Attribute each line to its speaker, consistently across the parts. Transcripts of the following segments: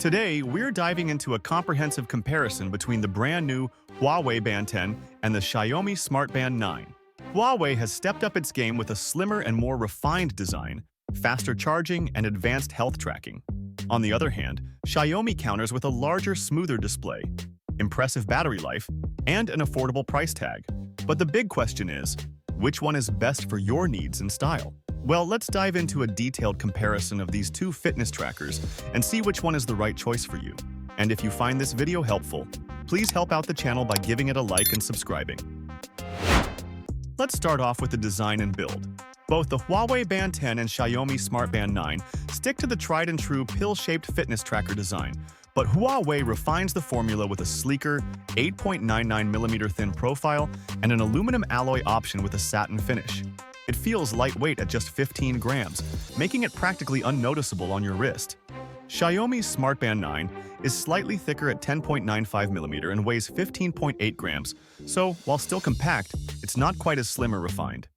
Speaker 1: Today, we're diving into a comprehensive comparison between the brand new Huawei Band 10 and the Xiaomi Smart Band 9. Huawei has stepped up its game with a slimmer and more refined design, faster charging, and advanced health tracking. On the other hand, Xiaomi counters with a larger, smoother display, impressive battery life, and an affordable price tag. But the big question is, which one is best for your needs and style? Well, let's dive into a detailed comparison of these two fitness trackers and see which one is the right choice for you. And if you find this video helpful, please help out the channel by giving it a like and subscribing. Let's start off with the design and build. Both the Huawei Band 10 and Xiaomi Smart Band 9 stick to the tried-and-true pill-shaped fitness tracker design, but Huawei refines the formula with a sleeker, 8.99mm thin profile and an aluminum alloy option with a satin finish. It feels lightweight at just 15 grams, making it practically unnoticeable on your wrist. Xiaomi's Smart Band 9 is slightly thicker at 10.95mm and weighs 15.8 grams, so while still compact, it's not quite as slim or refined.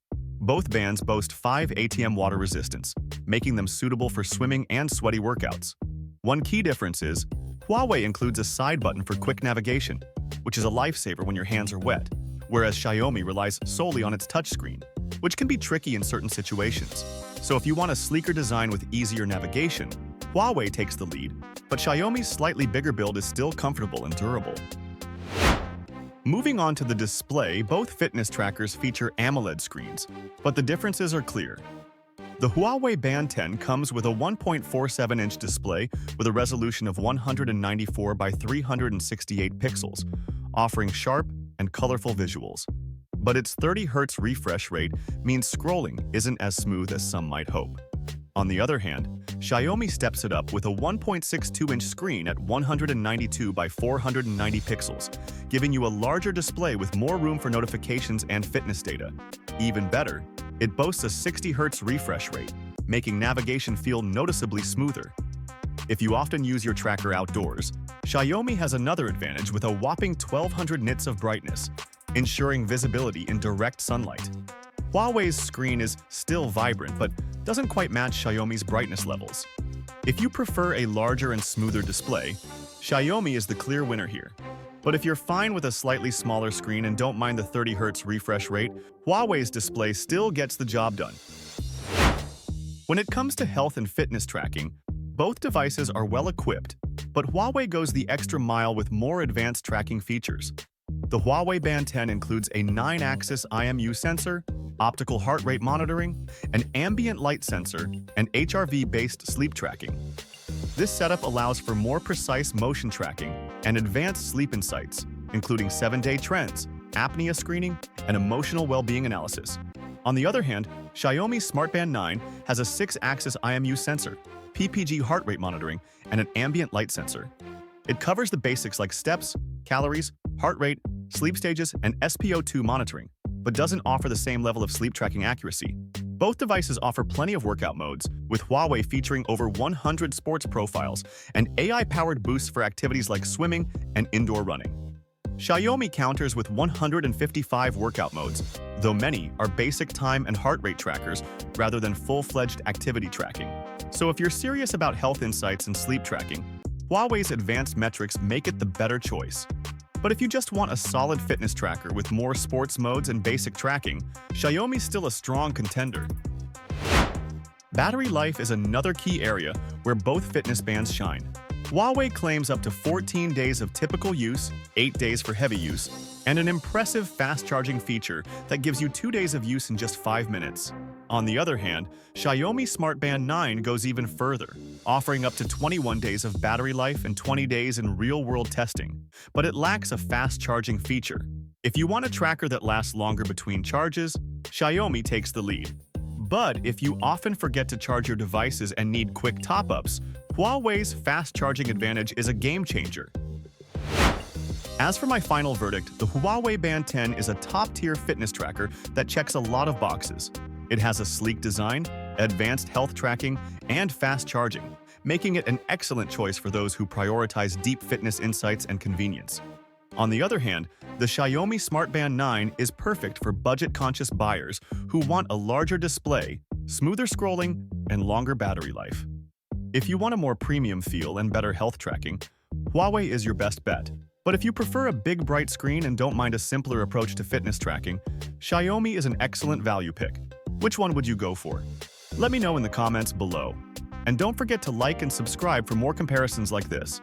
Speaker 1: Both bands boast 5 ATM water resistance, making them suitable for swimming and sweaty workouts. One key difference is, Huawei includes a side button for quick navigation, which is a lifesaver when your hands are wet, whereas Xiaomi relies solely on its touchscreen, which can be tricky in certain situations. So if you want a sleeker design with easier navigation, Huawei takes the lead, but Xiaomi's slightly bigger build is still comfortable and durable. Moving on to the display, both fitness trackers feature AMOLED screens, but the differences are clear. The Huawei Band 10 comes with a 1.47-inch display with a resolution of 194 by 368 pixels, offering sharp and colorful visuals. But its 30 Hz refresh rate means scrolling isn't as smooth as some might hope. On the other hand, Xiaomi steps it up with a 1.62-inch screen at 192 by 490 pixels, giving you a larger display with more room for notifications and fitness data. Even better, it boasts a 60 Hz refresh rate, making navigation feel noticeably smoother. If you often use your tracker outdoors, Xiaomi has another advantage with a whopping 1200 nits of brightness, ensuring visibility in direct sunlight. Huawei's screen is still vibrant, but doesn't quite match Xiaomi's brightness levels. If you prefer a larger and smoother display, Xiaomi is the clear winner here. But if you're fine with a slightly smaller screen and don't mind the 30 Hz refresh rate, Huawei's display still gets the job done. When it comes to health and fitness tracking, both devices are well equipped, but Huawei goes the extra mile with more advanced tracking features. The Huawei Band 10 includes a 9-axis IMU sensor, optical heart rate monitoring, an ambient light sensor, and HRV-based sleep tracking. This setup allows for more precise motion tracking and advanced sleep insights, including 7-day trends, apnea screening, and emotional well-being analysis. On the other hand, Xiaomi's Smart Band 9 has a 6-axis IMU sensor, PPG heart rate monitoring, and an ambient light sensor. It covers the basics like steps, calories, heart rate, sleep stages, and SpO2 monitoring, but doesn't offer the same level of sleep tracking accuracy. Both devices offer plenty of workout modes, with Huawei featuring over 100 sports profiles and AI-powered boosts for activities like swimming and indoor running. Xiaomi counters with 155 workout modes, though many are basic time and heart rate trackers rather than full-fledged activity tracking. So if you're serious about health insights and sleep tracking, Huawei's advanced metrics make it the better choice. But if you just want a solid fitness tracker with more sports modes and basic tracking, Xiaomi's still a strong contender. Battery life is another key area where both fitness bands shine. Huawei claims up to 14 days of typical use, 8 days for heavy use, and an impressive fast-charging feature that gives you 2 days of use in just 5 minutes. On the other hand, Xiaomi Smart Band 9 goes even further, offering up to 21 days of battery life and 20 days in real-world testing, but it lacks a fast-charging feature. If you want a tracker that lasts longer between charges, Xiaomi takes the lead. But if you often forget to charge your devices and need quick top-ups, Huawei's fast-charging advantage is a game-changer. As for my final verdict, the Huawei Band 10 is a top-tier fitness tracker that checks a lot of boxes. It has a sleek design, advanced health tracking, and fast charging, making it an excellent choice for those who prioritize deep fitness insights and convenience. On the other hand, the Xiaomi Smart Band 9 is perfect for budget-conscious buyers who want a larger display, smoother scrolling, and longer battery life. If you want a more premium feel and better health tracking, Huawei is your best bet. But if you prefer a big bright screen and don't mind a simpler approach to fitness tracking, Xiaomi is an excellent value pick. Which one would you go for? Let me know in the comments below. And don't forget to like and subscribe for more comparisons like this.